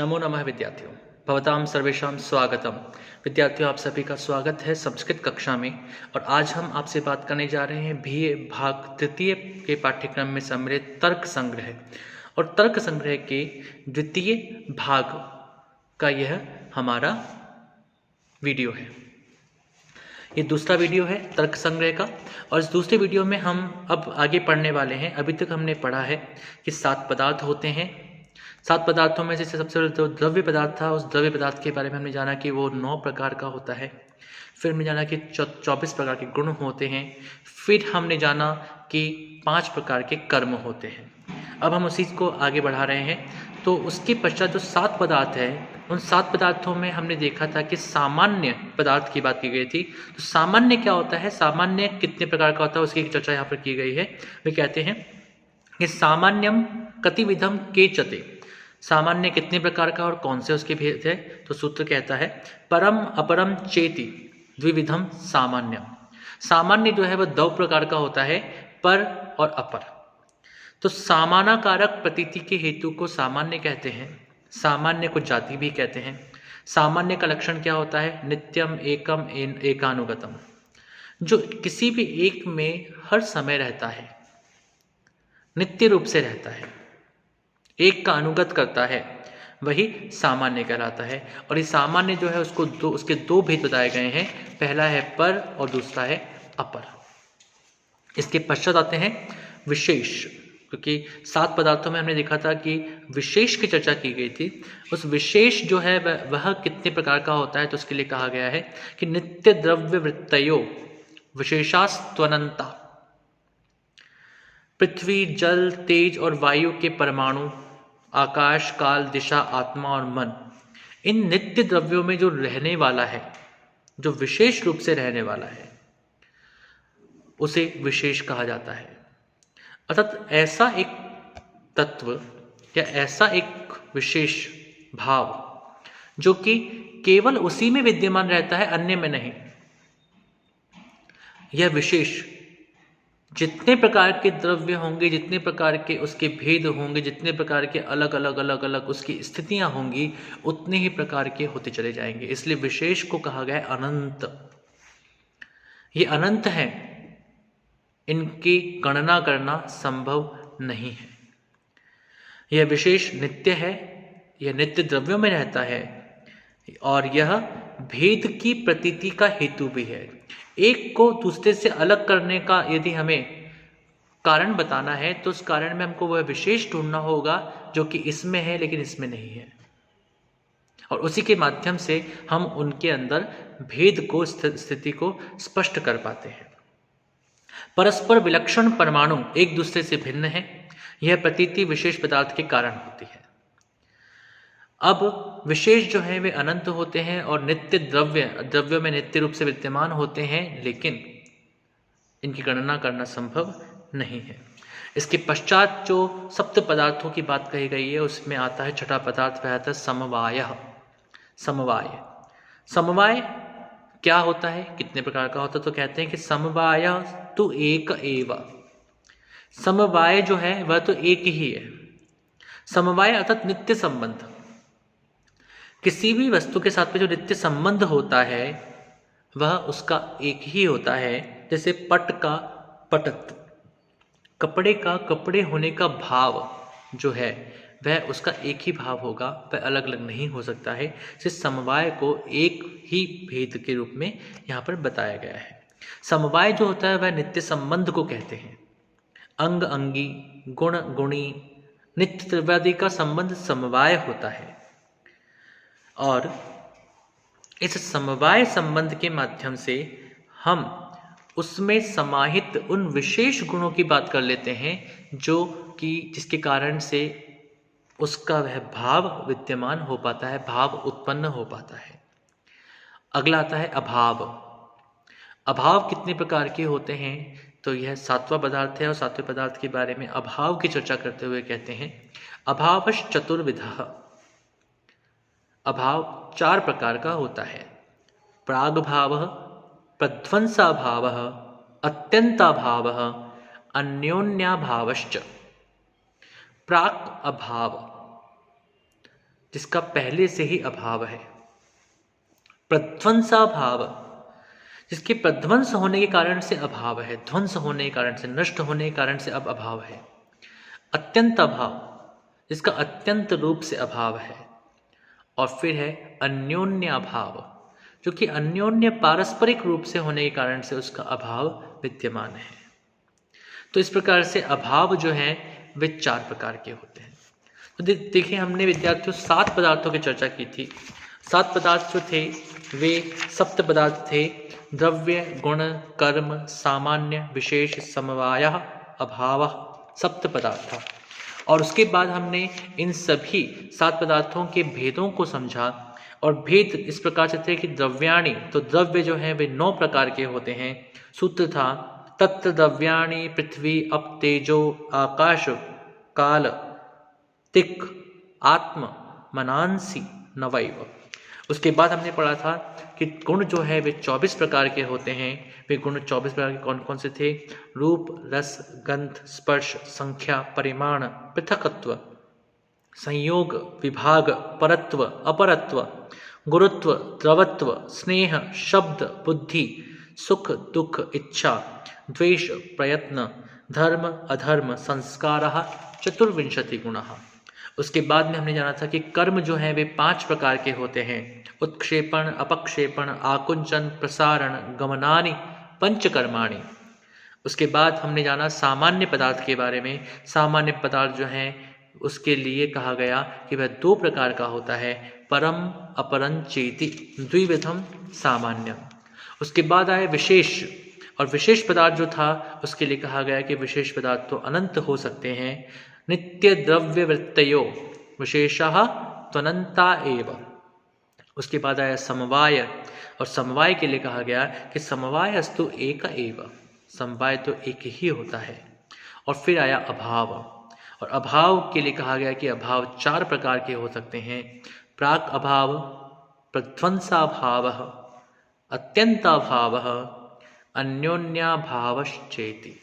नमो नमः विद्यार्थियों। भवतां सर्वेषां स्वागतम। विद्यार्थियों, आप सभी का स्वागत है संस्कृत कक्षा में। और आज हम आपसे बात करने जा रहे हैं बीए भाग तृतीय के पाठ्यक्रम में सम्मिलित तर्क संग्रह। और तर्क संग्रह के द्वितीय भाग का यह हमारा वीडियो है। ये दूसरा वीडियो है तर्क संग्रह का। और इस दूसरे वीडियो में हम अब आगे पढ़ने वाले हैं। अभी तक हमने पढ़ा है कि 7 पदार्थ होते हैं। 7 पदार्थों में से सबसे पहले जो द्रव्य पदार्थ था, उस द्रव्य पदार्थ के बारे में हमने जाना कि वो 9 प्रकार का होता है। फिर हमने जाना कि 24 प्रकार के गुण होते हैं। फिर हमने जाना कि 5 प्रकार के कर्म होते हैं। अब हम उसी को आगे बढ़ा रहे हैं। तो उसके पश्चात जो 7 पदार्थ हैं, उन 7 पदार्थों में हमने देखा था कि सामान्य पदार्थ की बात की गई थी। तो सामान्य क्या होता है, सामान्य कितने प्रकार का होता है, उसकी चर्चा यहाँ पर की गई है। वे कहते हैं कि सामान्यम कतिविधम केचते। सामान्य कितने प्रकार का और कौन से उसके भेद है। तो सूत्र कहता है परम अपरम चेति द्विविधम सामान्यम। सामान्य जो है वह 2 प्रकार का होता है, पर और अपर। तो समानाकारक प्रतीति के हेतु को सामान्य कहते हैं। सामान्य को जाति भी कहते हैं। सामान्य का लक्षण क्या होता है, नित्यम एकम एकानुगतम, जो किसी भी एक में हर समय रहता है, नित्य रूप से रहता है, एक का अनुगत करता है, वही सामान्य कहलाता है। और ये सामान्य जो है उसके 2 भेद बताए गए हैं। पहला है पर और दूसरा है अपर। इसके पश्चात आते हैं विशेष, क्योंकि 7 पदार्थों में हमने देखा था कि विशेष की चर्चा की गई थी। उस विशेष जो है वह कितने प्रकार का होता है, तो उसके लिए कहा गया है कि नित्य द्रव्य वृत्तयो विशेषास्त्वनंता। पृथ्वी, जल, तेज और वायु के परमाणु, आकाश, काल, दिशा, आत्मा और मन, इन नित्य द्रव्यों में जो रहने वाला है, जो विशेष रूप से रहने वाला है, उसे विशेष कहा जाता है। अर्थात ऐसा एक तत्व या ऐसा एक विशेष भाव जो कि केवल उसी में विद्यमान रहता है, अन्य में नहीं। यह विशेष जितने प्रकार के द्रव्य होंगे, जितने प्रकार के उसके भेद होंगे, जितने प्रकार के अलग अलग उसकी स्थितियां होंगी, उतने ही प्रकार के होते चले जाएंगे। इसलिए विशेष को कहा गया है अनंत। ये अनंत है, इनकी गणना करना संभव नहीं है। यह विशेष नित्य है, यह नित्य द्रव्यों में रहता है और यह भेद की प्रतीति का हेतु भी है। एक को दूसरे से अलग करने का यदि हमें कारण बताना है, तो उस कारण में हमको वह विशेष ढूंढना होगा जो कि इसमें है लेकिन इसमें नहीं है, और उसी के माध्यम से हम उनके अंदर भेद को, स्थिति को स्पष्ट कर पाते हैं। परस्पर विलक्षण परमाणु एक दूसरे से भिन्न है, यह प्रतीति विशेष पदार्थ के कारण होती है। अब विशेष जो है वे अनंत होते हैं और नित्य द्रव्यों में नित्य रूप से विद्यमान होते हैं, लेकिन इनकी गणना करना संभव नहीं है। इसके पश्चात जो सप्त पदार्थों की बात कही गई है, उसमें आता है छठा पदार्थ, वह आता है समवाय। समवाय क्या होता है, कितने प्रकार का होता है, तो कहते हैं कि समवाय तो एक एव। समवाय जो है वह तो एक ही है। समवाय अर्थात नित्य संबंध। किसी भी वस्तु के साथ में जो नित्य संबंध होता है वह उसका एक ही होता है। जैसे पट का पटत्व, कपड़े का कपड़े होने का भाव जो है वह उसका एक ही भाव होगा, वह अलग अलग नहीं हो सकता है। इस समवाय को एक ही भेद के रूप में यहाँ पर बताया गया है। समवाय जो होता है वह नित्य संबंध को कहते हैं। अंग अंगी, गुण गुणी, नित्य द्रव्यादि का संबंध समवाय होता है। और इस समवाय संबंध के माध्यम से हम उसमें समाहित उन विशेष गुणों की बात कर लेते हैं जो कि जिसके कारण से उसका वह भाव विद्यमान हो पाता है, भाव उत्पन्न हो पाता है। अगला आता है अभाव। अभाव कितने प्रकार के होते हैं, तो यह 7वां पदार्थ है। और 7वें पदार्थ के बारे में अभाव की चर्चा करते हुए कहते हैं अभावश्च चतुर्विधः। अभाव 4 प्रकार का होता है। प्राग भाव, प्रध्वंसा भाव, अत्यंता भाव, अन्योन्या भावश्च। प्राक अभाव जिसका पहले से ही अभाव है। प्रध्वंसाभाव, जिसके प्रध्वंस होने के कारण से अभाव है, ध्वंस होने के कारण से, नष्ट होने के कारण से अब अभाव है। अत्यंत अभाव, जिसका अत्यंत रूप से अभाव है। और फिर है अन्योन्य अभाव, जो कि अन्योन्य पारस्परिक रूप से होने के कारण से उसका अभाव विद्यमान है। तो इस प्रकार से अभाव जो है वे 4 प्रकार के होते हैं। तो देखिए, हमने विद्यार्थियों 7 पदार्थों की चर्चा की थी। 7 पदार्थ जो थे वे सप्त पदार्थ थे: द्रव्य, गुण, कर्म, सामान्य, विशेष, समवाय, अभाव, सप्त पदार्थ। और उसके बाद हमने इन सभी 7 पदार्थों के भेदों को समझा। और भेद इस प्रकार से थे कि द्रव्याणि, तो द्रव्य जो है वे 9 प्रकार के होते हैं। सूत्र था तत्र द्रव्याणि पृथ्वी, अप, तेजो, आकाश, काल, तिक्, आत्म, मनांसि, नवैव। उसके बाद हमने पढ़ा था कि गुण जो है वे 24 प्रकार के होते हैं। वे गुण 24 प्रकार के कौन कौन से थे? रूप, रस, गंध, स्पर्श, संख्या, परिमाण, पृथकत्व, संयोग, विभाग, परत्व, अपरत्व, गुरुत्व, द्रवत्व, स्नेह, शब्द, बुद्धि, सुख, दुख, इच्छा, द्वेष, प्रयत्न, धर्म, अधर्म, संस्कारः, 24 गुणः। उसके बाद में हमने जाना था कि कर्म जो है वे 5 प्रकार के होते हैं: उत्क्षेपण, अपक्षेपण, आकुंचन, प्रसारण, गमनानि, पंचकर्माणि। उसके बाद हमने जाना सामान्य पदार्थ के बारे में। सामान्य पदार्थ जो है उसके लिए कहा गया कि वह 2 प्रकार का होता है: परम, अपरं चेति, द्विविधम सामान्यम। उसके बाद आए विशेष, और विशेष पदार्थ जो था उसके लिए कहा गया कि विशेष पदार्थ तो अनंत हो सकते हैं। नित्य द्रव्य वृत्तयो विशेषः त्वनंता एव। उसके बाद आया समवाय, और समवाय के लिए कहा गया कि समवायस्तु एक एव, समवाय तो एक ही होता है। और फिर आया अभाव, और अभाव के लिए कहा गया कि अभाव 4 प्रकार के हो सकते हैं: प्राक अभाव, प्रध्वंसाभावः, अत्यंताभावः, अन्योन्याभावश्चेति।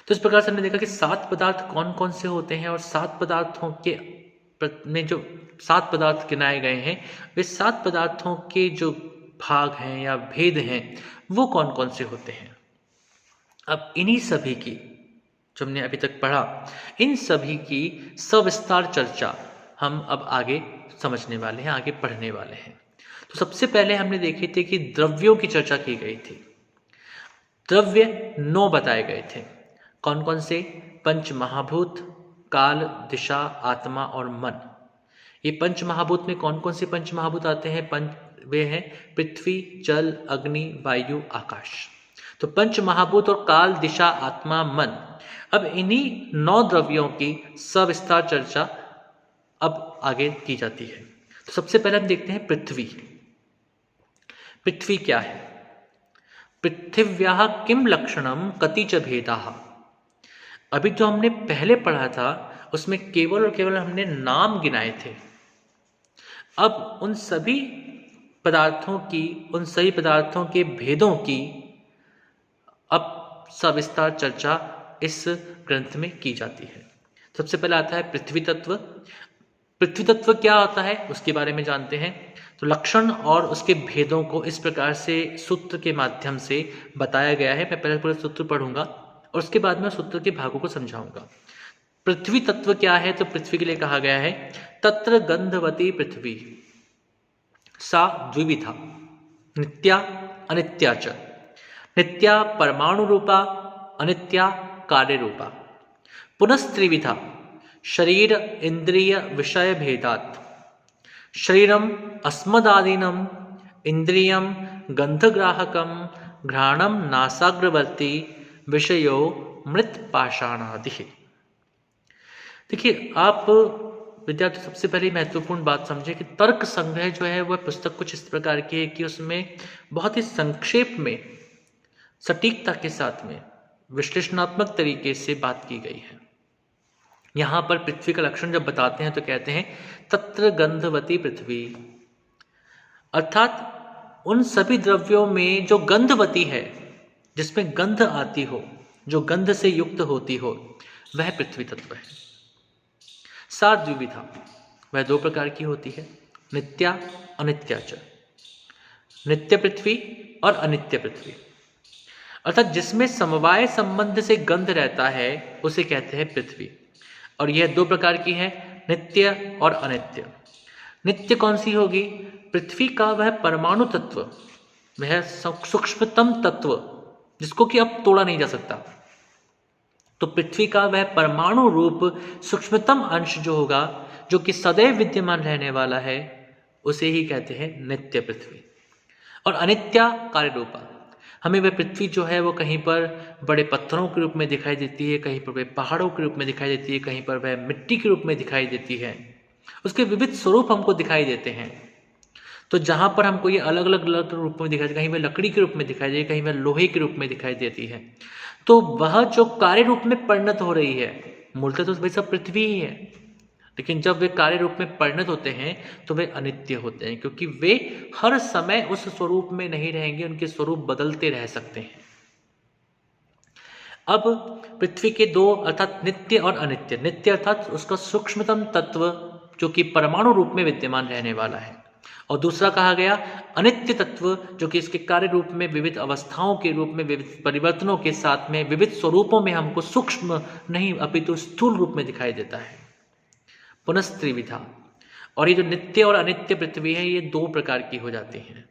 तो इस प्रकार से हमने देखा कि 7 पदार्थ कौन कौन से होते हैं, और 7 पदार्थों के में जो 7 पदार्थ गिनाए गए हैं वे 7 पदार्थों के जो भाग हैं या भेद हैं वो कौन कौन से होते हैं। अब इन्हीं सभी की, जो हमने अभी तक पढ़ा, इन सभी की सविस्तार चर्चा हम अब आगे समझने वाले हैं, आगे पढ़ने वाले हैं। तो सबसे पहले हमने देखे थे कि द्रव्यों की चर्चा की गई थी। द्रव्य 9 बताए गए थे। कौन कौन से? पंच महाभूत, काल, दिशा, आत्मा और मन। ये पंच महाभूत में कौन कौन से पंच महाभूत आते हैं? वे हैं पृथ्वी, जल, अग्नि, वायु, आकाश। तो पंच महाभूत और काल, दिशा, आत्मा, मन। अब इन्हीं 9 द्रव्यों की सविस्तार चर्चा अब आगे की जाती है। तो सबसे पहले हम देखते हैं पृथ्वी। पृथ्वी क्या है? पृथिव्याः किम लक्षणम कति च भेदाः। अभी जो हमने पहले पढ़ा था उसमें केवल और केवल हमने नाम गिनाए थे। अब उन सभी पदार्थों के भेदों की अब सविस्तार चर्चा इस ग्रंथ में की जाती है। सबसे पहले आता है पृथ्वी तत्व। पृथ्वी तत्व क्या होता है उसके बारे में जानते हैं। तो लक्षण और उसके भेदों को इस प्रकार से सूत्र के माध्यम से बताया गया है। मैं पहले पूरा सूत्र पढ़ूंगा और उसके बाद में सूत्र के भागों को समझाऊंगा। पृथ्वी तत्व क्या है? तो पृथ्वी के लिए कहा गया है तत्र गंधवती पृथ्वी सा द्विविधा, नित्या अनित्या च। नित्या परमाणु रूपा, अनित्या कार्य रूपा। पुनस्त्रिविधा, शरीर इंद्रिय विषय भेदात्। शरीरम अस्मदादीनम इंद्रियम गंधग्राहकम घ्राणम नासाग्रवर्ती विषयो मृत पाषाणादि। देखिए, आप विद्यार्थी सबसे पहले महत्वपूर्ण बात समझे कि तर्क संग्रह जो है वह पुस्तक कुछ इस प्रकार की है कि उसमें बहुत ही संक्षेप में, सटीकता के साथ में, विश्लेषणात्मक तरीके से बात की गई है। यहां पर पृथ्वी का लक्षण जब बताते हैं तो कहते हैं तत्र गंधवती पृथ्वी, अर्थात उन सभी द्रव्यों में जो गंधवती है, जिसमें गंध आती हो, जो गंध से युक्त होती हो, वह पृथ्वी तत्व है। सा द्विविधा, वह दो प्रकार की होती है, नित्या अनित्या च। नित्य पृथ्वी और अनित्य पृथ्वी, अर्थात जिसमें समवाय संबंध से गंध रहता है उसे कहते हैं पृथ्वी। और यह दो प्रकार की है, नित्य और अनित्य। नित्य कौन सी होगी? पृथ्वी का वह परमाणु तत्व, वह सूक्ष्मतम तत्व जिसको कि अब तोड़ा नहीं जा सकता, तो पृथ्वी का वह परमाणु रूप सूक्ष्मतम अंश जो होगा, जो कि सदैव विद्यमान रहने वाला है, उसे ही कहते हैं नित्य पृथ्वी। और अनित्या कार्य रूपा, हमें वह पृथ्वी जो है वो कहीं पर बड़े पत्थरों के रूप में दिखाई देती है, कहीं पर वह पहाड़ों के रूप में दिखाई देती है, कहीं पर वह मिट्टी के रूप में दिखाई देती है। उसके विविध स्वरूप हमको दिखाई देते हैं। तो जहां पर हमको ये अलग अलग रूप में दिखाई देती है, कहीं वह लकड़ी के रूप में दिखाई देती है, कहीं वह लोहे के रूप में दिखाई देती है, तो वह जो कार्य रूप में परिणत हो रही है, मूलतः तो भाई सब पृथ्वी ही है, लेकिन जब वे कार्य रूप में परिणत होते हैं तो वे अनित्य होते हैं, क्योंकि वे हर समय उस स्वरूप में नहीं रहेंगे, उनके स्वरूप बदलते रह सकते हैं। अब पृथ्वी के दो अर्थात नित्य और अनित्य। नित्य अर्थात उसका सूक्ष्मतम तत्व जो कि परमाणु रूप में विद्यमान रहने वाला है, और दूसरा कहा गया अनित्य तत्व जो कि इसके कार्य रूप में विविध अवस्थाओं के रूप में, विविध परिवर्तनों के साथ में, विविध स्वरूपों में हमको सूक्ष्म नहीं अपितु स्थूल रूप में दिखाई देता है। पुनस्त्रिविधा, और ये जो नित्य और अनित्य पृथ्वी है ये दो प्रकार की हो जाती हैं,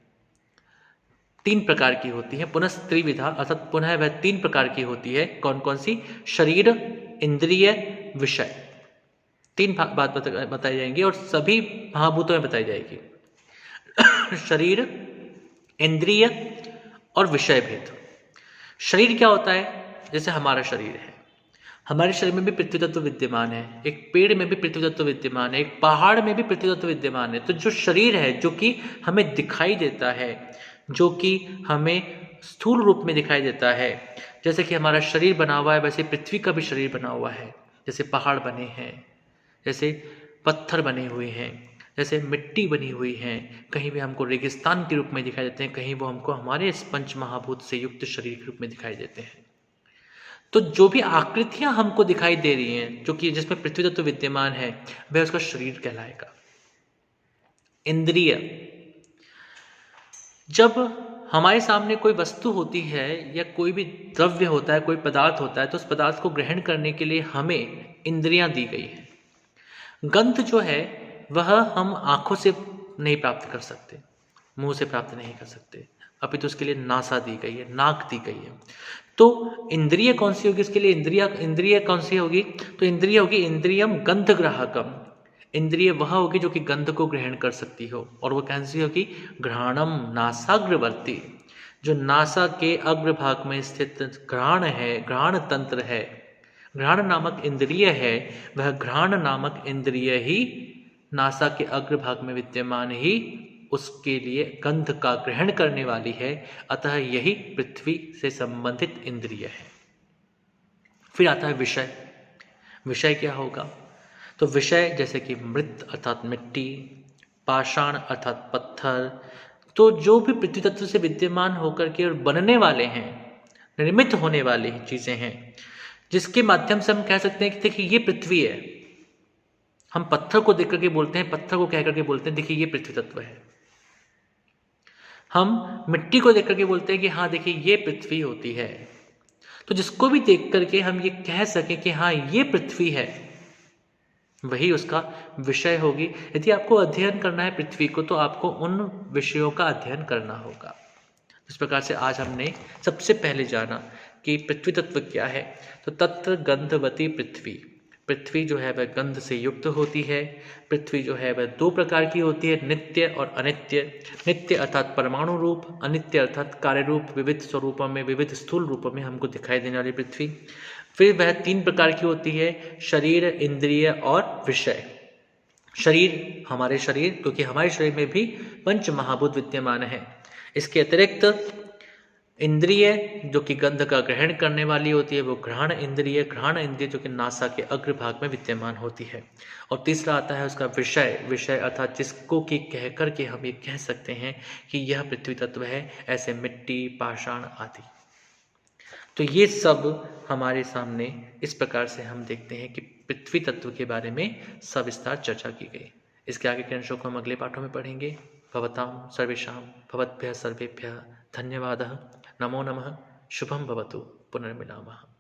तीन प्रकार की होती है। पुनस्त्रिविधा अर्थात पुनः वह तीन प्रकार की होती है। कौन कौन सी? शरीर, इंद्रिय, विषय। तीन बात बताई जाएंगी और सभी महाभूतों में बताई जाएगी। शरीर, इंद्रिय और विषय भेद। शरीर क्या होता है? जैसे हमारा शरीर है, हमारे शरीर में भी पृथ्वी तत्व विद्यमान है, एक पेड़ में भी पृथ्वी तत्व विद्यमान है, एक पहाड़ में भी पृथ्वी तत्व विद्यमान है। तो जो शरीर है जो कि हमें दिखाई देता है, जो कि हमें स्थूल रूप में दिखाई देता है, जैसे कि हमारा शरीर बना हुआ है वैसे पृथ्वी का भी शरीर बना हुआ है। जैसे पहाड़ बने हैं, जैसे पत्थर बने हुए हैं, जैसे मिट्टी बनी हुई है, कहीं भी हमको रेगिस्तान के रूप में दिखाई देते हैं, कहीं वो हमको हमारे इस पंच महाभूत से युक्त शरीर के रूप में दिखाई देते हैं। तो जो भी आकृतियां हमको दिखाई दे रही हैं, जो कि जिसमें पृथ्वी तत्व विद्यमान है, वह उसका शरीर कहलाएगा। इंद्रिय, जब हमारे सामने कोई वस्तु होती है या कोई भी द्रव्य होता है, कोई पदार्थ होता है, तो उस पदार्थ को ग्रहण करने के लिए हमें इंद्रियां दी गई है। गंध जो है वह हम आंखों से नहीं प्राप्त कर सकते, मुंह से प्राप्त नहीं कर सकते, अभी तो उसके लिए नासा दी गई है, नाक दी गई है। तो इंद्रिय कौन सी होगी? इसके लिए इंद्रिय कौन सी होगी? तो इंद्रिय होगी इंद्रियम गंध ग्राहकम। इंद्रिय वह होगी जो कि गंध को ग्रहण कर सकती हो, और वो कैसी होगी? घ्राणम नासाग्रवर्ती, जो नासा के अग्रभाग में स्थित घ्राण है, घ्राण तंत्र है, घ्राण नामक इंद्रिय है, वह घ्राण नामक इंद्रिय ही नासा के अग्रभाग में विद्यमान ही उसके लिए गंध का ग्रहण करने वाली है। अतः यही पृथ्वी से संबंधित इंद्रिय है। फिर आता है विषय। विषय क्या होगा? तो विषय जैसे कि मृत अर्थात मिट्टी, पाषाण अर्थात पत्थर, तो जो भी पृथ्वी तत्व से विद्यमान होकर के और बनने वाले हैं, निर्मित होने वाली चीजें हैं, जिसके माध्यम से हम कह सकते हैं कि देखिए ये पृथ्वी है। हम पत्थर को देख करके बोलते हैं, पत्थर को कह करके बोलते हैं देखिए ये पृथ्वी तत्व है। हम मिट्टी को देख करके बोलते हैं कि हाँ देखिए ये पृथ्वी होती है। तो जिसको भी देख करके हम ये कह सकें कि हाँ ये पृथ्वी है, वही उसका विषय होगी। यदि आपको अध्ययन करना है पृथ्वी को, तो आपको उन विषयों का अध्ययन करना होगा। इस प्रकार से आज हमने सबसे पहले जाना कि पृथ्वी तत्व क्या है। तो तत्र गंधवती पृथ्वी, पृथ्वी जो है वह गंध से युक्त होती है। पृथ्वी जो है वह दो प्रकार की होती है, नित्य और अनित्य। नित्य अर्थात परमाणु रूप, अनित्य अर्थात कार्य रूप, विविध स्वरूपों में, विविध स्थूल रूपों में हमको दिखाई देने वाली पृथ्वी। फिर वह तीन प्रकार की होती है, शरीर, इंद्रिय और विषय। शरीर, हमारे शरीर, क्योंकि हमारे शरीर में भी पंच महाभूत विद्यमान है। इसके अतिरिक्त इंद्रिय जो कि गंध का ग्रहण करने वाली होती है, वो घ्राण इंद्रिय, घ्राण इंद्रिय जो कि नासा के अग्रभाग में विद्यमान होती है। और तीसरा आता है उसका विषय। विषय अर्थात जिसको कि कह करके हम ये कह सकते हैं कि यह पृथ्वी तत्व है, ऐसे मिट्टी, पाषाण आदि। तो ये सब हमारे सामने इस प्रकार से हम देखते हैं कि पृथ्वी तत्व के बारे में सविस्तार चर्चा की गई। इसके आगे के अंशों को हम अगले पाठों में पढ़ेंगे। भवतां सर्वेषां भवद्भ्यः सर्वेभ्यः धन्यवादः। नमो नमः। शुभं भवतु। पुनर्मिलामः।